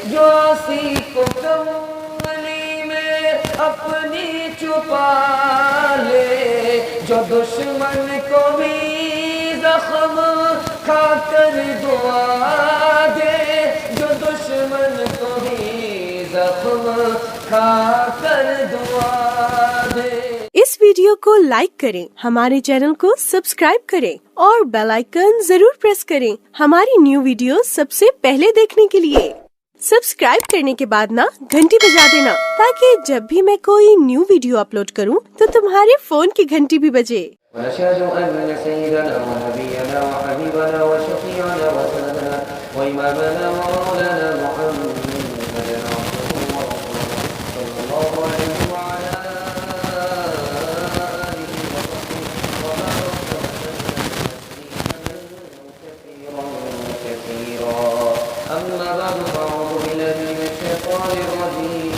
جو اسی کو کملی میں اپنی چھپا لے، جو دشمن کو بھی زخم کھا کر دعا دے، جو دشمن کو بھی زخم کھا کر دعا دے۔ اس ویڈیو کو لائک کریں، ہمارے چینل کو سبسکرائب کریں اور بیل آئیکن ضرور پریس کریں ہماری نیو ویڈیو سب سے پہلے دیکھنے کے لیے۔ سبسکرائب کرنے کے بعد نا گھنٹی بجا دینا تاکہ جب بھی میں کوئی نیو ویڈیو اپلوڈ کروں تو تمہارے فون کی گھنٹی بھی بجے۔ ونشهد أن سيدنا ونبينا وحبيبنا وشفيعنا وسندنا وإمامنا ومولانا محمدا عبده ورسوله صلى الله عليه وعلى آله وصحبه وبارك وسلم تسليما كثيرا. أما بعد فأعوذ بالله من الشيطان الرجيم.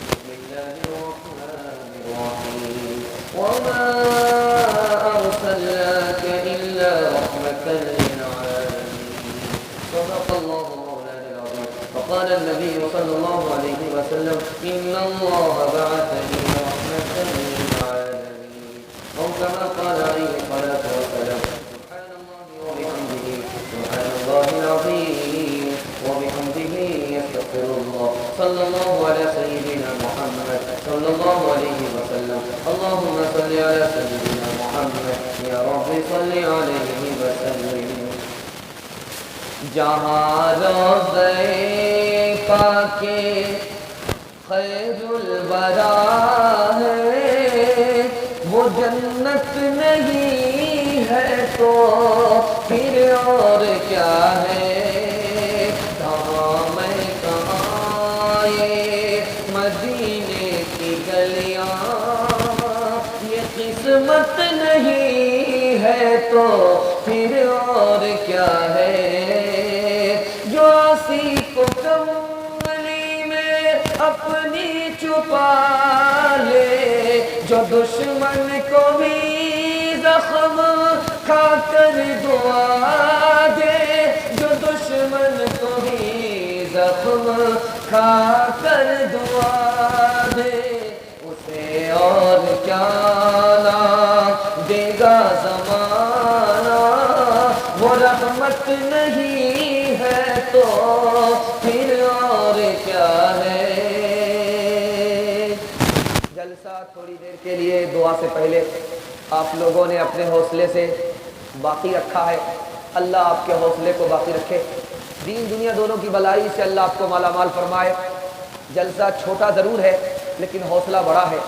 بسم الله الرحمن الرحيم. وما أرسلناك إلا رحمة للعالمين. صدق الله مولانا العظيم. وقال النبي صلى الله عليه وسلم إن الله بعثني رحمة للعالمين، أو كما قال عليه الصلاة والسلام. سبحان الله وبحمده سبحان الله العظيم وبحمده يستغفر الله. صلى الله على سيدنا محمد صلى الله عليه وسلم. اللهم صل على سيدنا محمد يا رب صل عليه وسلم. جہاں روضہ پاک خیر الورا ہے وہ جنت نہیں ہے تو پھر اور کیا ہے. کہاں میں کہاں یہ مدینے کی گلیاں، یہ قسمت نہیں ہے تو پھر اور کیا ہے. جو اسی کو کملی میں اپنی چھپا لے، جو دشمن کو بھی زخم کھا کر دعا دے، جو دشمن کو بھی زخم کھا کر دعا دے، اسے اور کیا نام دے گا زمانہ. وہ رحمت نہیں ہے تو پھر اور کیا ہے. جلسہ تھوڑی دیر کے لیے دعا سے پہلے آپ لوگوں نے اپنے حوصلے سے باقی رکھا ہے. اللہ آپ کے حوصلے کو باقی رکھے، دین دنیا دونوں کی بلائی سے اللہ آپ کو مالا مال فرمائے. جلسہ چھوٹا ضرور ہے لیکن حوصلہ بڑا ہے،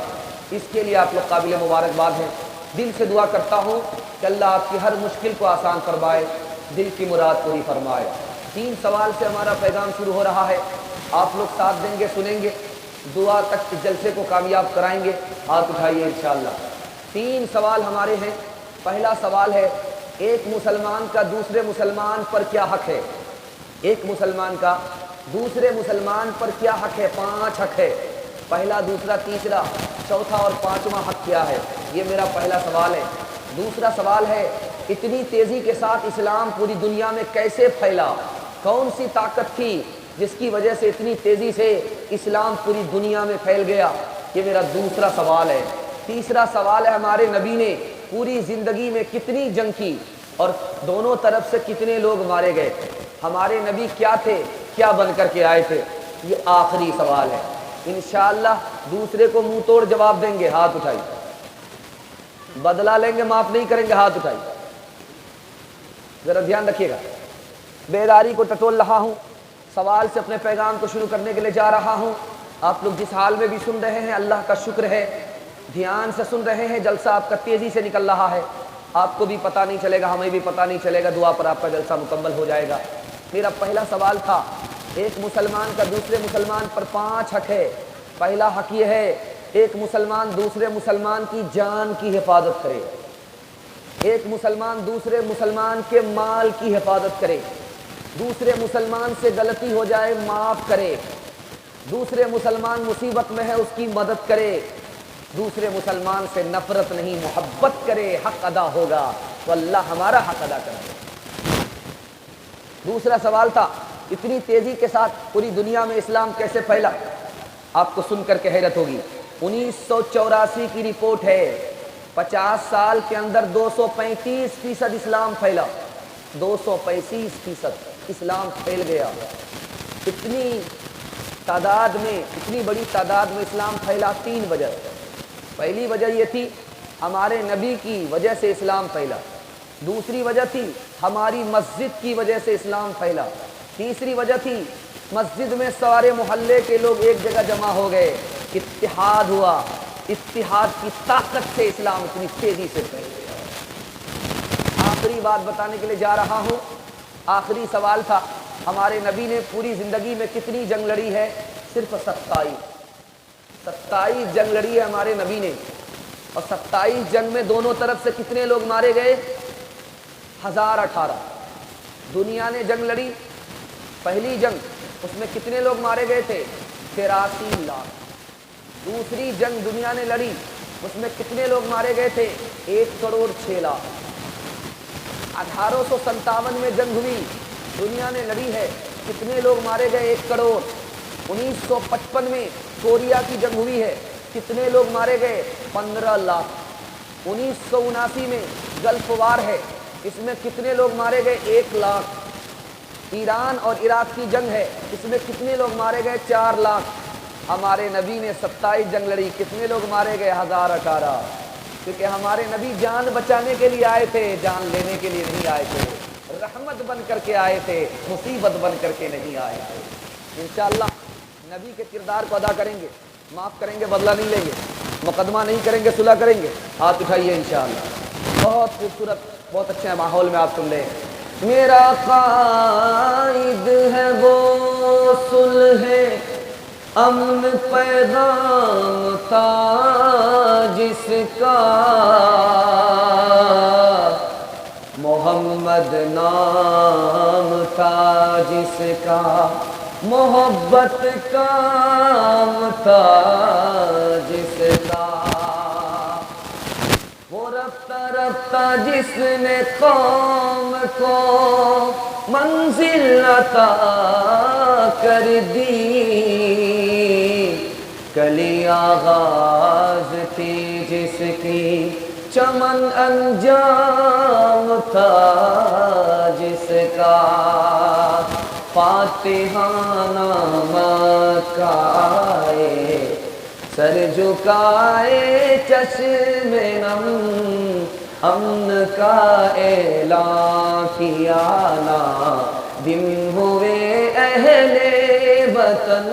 اس کے لیے آپ لوگ قابل مبارکباد ہیں. دل سے دعا کرتا ہوں کہ اللہ آپ کی ہر مشکل کو آسان فرمائے، دل کی مراد پوری فرمائے. 3 سوال سے ہمارا پیغام شروع ہو رہا ہے. آپ لوگ ساتھ دیں گے، سنیں گے، دعا تک اس جلسے کو کامیاب کرائیں گے. ہاتھ اٹھائیے انشاءاللہ. 3 سوال ہمارے ہیں. پہلا سوال ہے، ایک مسلمان کا دوسرے مسلمان پر کیا حق ہے؟ ایک مسلمان کا دوسرے مسلمان پر کیا حق ہے؟ 5 حق ہے. پہلا، دوسرا، تیسرا، چوتھا اور 5واں حق کیا ہے؟ یہ میرا پہلا سوال ہے. دوسرا سوال ہے، اتنی تیزی کے ساتھ اسلام پوری دنیا میں کیسے پھیلا؟ کون سی طاقت تھی جس کی وجہ سے اتنی تیزی سے اسلام پوری دنیا میں پھیل گیا؟ یہ میرا دوسرا سوال ہے. تیسرا سوال ہے، ہمارے نبی نے پوری زندگی میں کتنی جنگ کی اور دونوں طرف سے کتنے لوگ مارے گئے؟ ہمارے نبی کیا تھے، کیا بن کر کے آئے تھے؟ یہ آخری سوال ہے. انشاءاللہ دوسرے کو منہ توڑ جواب دیں گے. ہاتھ اٹھائی. بدلہ لیں گے، معاف نہیں کریں گے. ہاتھ اٹھائی. ذرا دھیان رکھیے گا. بیداری کو ٹٹول رہا ہوں، سوال سے اپنے پیغام کو شروع کرنے کے لیے جا رہا ہوں. آپ لوگ جس حال میں بھی سن رہے ہیں اللہ کا شکر ہے، دھیان سے سن رہے ہیں. جلسہ آپ کا تیزی سے نکل رہا ہے، آپ کو بھی پتہ نہیں چلے گا، ہمیں بھی پتہ نہیں چلے گا. دعا پر آپ کا جلسہ مکمل ہو جائے گا. میرا پہلا سوال تھا، ایک مسلمان کا دوسرے مسلمان پر 5 حق ہے. پہلا حق یہ ہے، ایک مسلمان دوسرے مسلمان کی جان کی حفاظت کرے، ایک مسلمان دوسرے مسلمان کے مال کی حفاظت کرے، دوسرے مسلمان سے غلطی ہو جائے معاف کرے، دوسرے مسلمان مصیبت میں ہے اس کی مدد کرے، دوسرے مسلمان سے نفرت نہیں محبت کرے. حق ادا ہوگا تو اللہ ہمارا حق ادا کرے. دوسرا سوال تھا، اتنی تیزی کے ساتھ پوری دنیا میں اسلام کیسے پھیلا؟ آپ کو سن کر کے حیرت ہوگی۔ 1984 کی رپورٹ ہے، 50 سال کے اندر 235% اسلام پھیلا، 235% اسلام پھیل گیا۔ اتنی تعداد میں، اتنی بڑی تعداد میں اسلام پھیلا 3 وجہ۔ پہلی وجہ یہ تھی ہمارے نبی کی وجہ سے اسلام پھیلا، دوسری وجہ تھی ہماری مسجد کی وجہ سے اسلام پھیلا، تیسری وجہ تھی مسجد میں سارے محلے کے لوگ ایک جگہ جمع ہو گئے، اتحاد ہوا، اتحاد کی طاقت سے اسلام اتنی تیزی سے پھیل گیا۔ آخری بات بتانے کے لیے جا رہا ہوں، آخری سوال تھا ہمارے نبی نے پوری زندگی میں کتنی جنگ لڑی ہے؟ صرف 27 جنگ لڑی ہے ہمارے نبی نے، اور 27 جنگ میں دونوں طرف سے کتنے لوگ مارے گئے؟ 1018۔ دنیا نے جنگ لڑی، پہلی جنگ، اس میں کتنے لوگ مارے گئے تھے؟ 83 لاکھ۔ دوسری جنگ دنیا نے لڑی، اس میں کتنے لوگ مارے گئے تھے؟ 1 کروڑ 6 لاکھ۔ 1857 میں جنگ ہوئی، دنیا نے لڑی ہے، کتنے لوگ مارے گئے؟ 1 کروڑ۔ 1955 میں کوریا کی جنگ ہوئی ہے، کتنے لوگ مارے گئے؟ 15 لاکھ۔ 1979 میں گلف وار ہے، اس میں کتنے لوگ مارے گئے؟ 1 لاکھ۔ ایران اور عراق کی جنگ ہے، اس میں کتنے لوگ مارے گئے؟ 4 لاکھ۔ ہمارے نبی نے 27 جنگ لڑی، کتنے لوگ مارے گئے؟ 1018۔ کیونکہ ہمارے نبی جان بچانے کے لیے آئے تھے، جان لینے کے لیے نہیں آئے تھے، رحمت بن کر کے آئے تھے، مصیبت بن کر کے نہیں آئے تھے۔ انشاءاللہ نبی کے کردار کو ادا کریں گے، معاف کریں گے، بدلہ نہیں لیں گے، مقدمہ نہیں کریں گے، صلح کریں گے۔ ہاتھ اٹھائیے انشاءاللہ۔ بہت خوبصورت، بہت اچھے ماحول میں آپ سن رہے ہیں۔ میرا قائد ہے وہ صلح امن پیغام تھا جس کا، محمد نام تھا جس کا، محبت کام تھا جس کا، وہ رفتہ رفتہ جس نے قوم کو منزل عطا کر دی، کلی آغاز تھی جس کی، چمن انجام تھا جس کا، فاتحانہ مکائے سر جھکائے چشم نم، امن کا اعلان کیا نا دن ہوئے اہل وطن،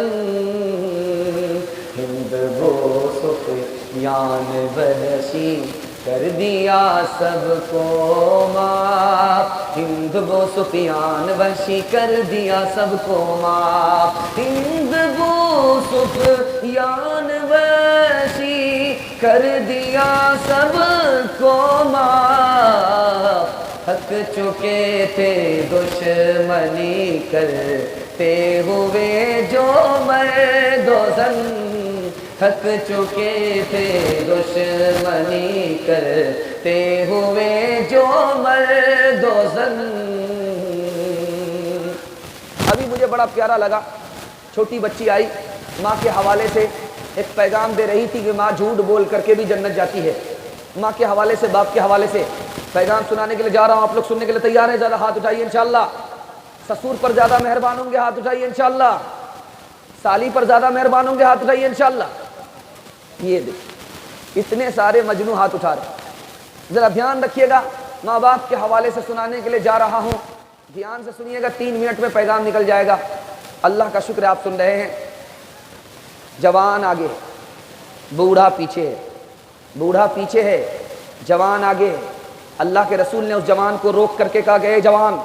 ہند و سفیان وحشی کر دیا سب کو معاف، ہند و سفیان وحشی کر دیا سب کو معاف، ہند و سفیان وحشی کر دیا سب کو معاف، تھک چکے تھے دشمنی کرتے ہوئے جو مرد و زن، تھک چکے تھے دشمنی کرتے ہوئے جو مرد و زن۔ ابھی مجھے بڑا پیارا لگا، چھوٹی بچی آئی، ماں کے حوالے سے ایک پیغام دے رہی تھی کہ ماں جھوٹ بول کر کے بھی جنت جاتی ہے۔ ماں کے حوالے سے، باپ کے حوالے سے پیغام سنانے کے لیے جا رہا ہوں، آپ لوگ سننے کے لیے تیار ہیں؟ زیادہ ہاتھ اٹھائیے انشاءاللہ۔ سسور پر زیادہ مہربان ہوں گے، ہاتھ اٹھائیے انشاءاللہ۔ سالی پر زیادہ مہربان ہوں گے، ہاتھ اٹھائیے انشاءاللہ۔ یہ دیکھ اتنے سارے مجنوں ہاتھ اٹھا رہے، ذرا دھیان رکھیے گا، ماں باپ کے حوالے سے سنانے کے لیے جا رہا ہوں، دھیان سے سنیے گا، 3 منٹ میں پیغام نکل جائے گا۔ اللہ کا شکر ہے آپ سن رہے ہیں۔ جوان آگے، بوڑھا پیچھے ہے، بوڑھا پیچھے ہے، جوان آگے ہے۔ اللہ کے رسول نے اس جوان کو روک کر کے کہا کہ اے جوان،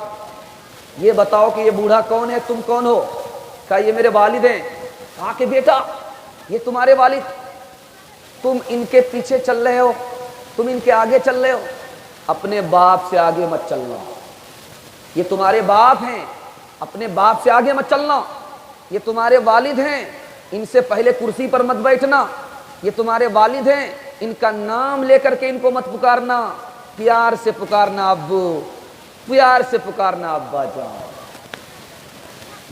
یہ بتاؤ کہ یہ بوڑھا کون ہے، تم کون ہو؟ کہا یہ میرے والد ہیں۔ کہا کہ بیٹا یہ تمہارے والد، تم ان کے پیچھے چل رہے ہو، تم ان کے آگے چل رہے ہو، اپنے باپ سے آگے مت چلنا، یہ تمہارے باپ ہیں، اپنے باپ سے آگے مت چلنا، یہ تمہارے والد ہیں، ان سے پہلے کرسی پر مت بیٹھنا، یہ تمہارے والد ہیں، ان کا نام لے کر کے ان کو مت پکارنا، پیار سے پکارنا ابو، پیار سے پکارنا ابا جان۔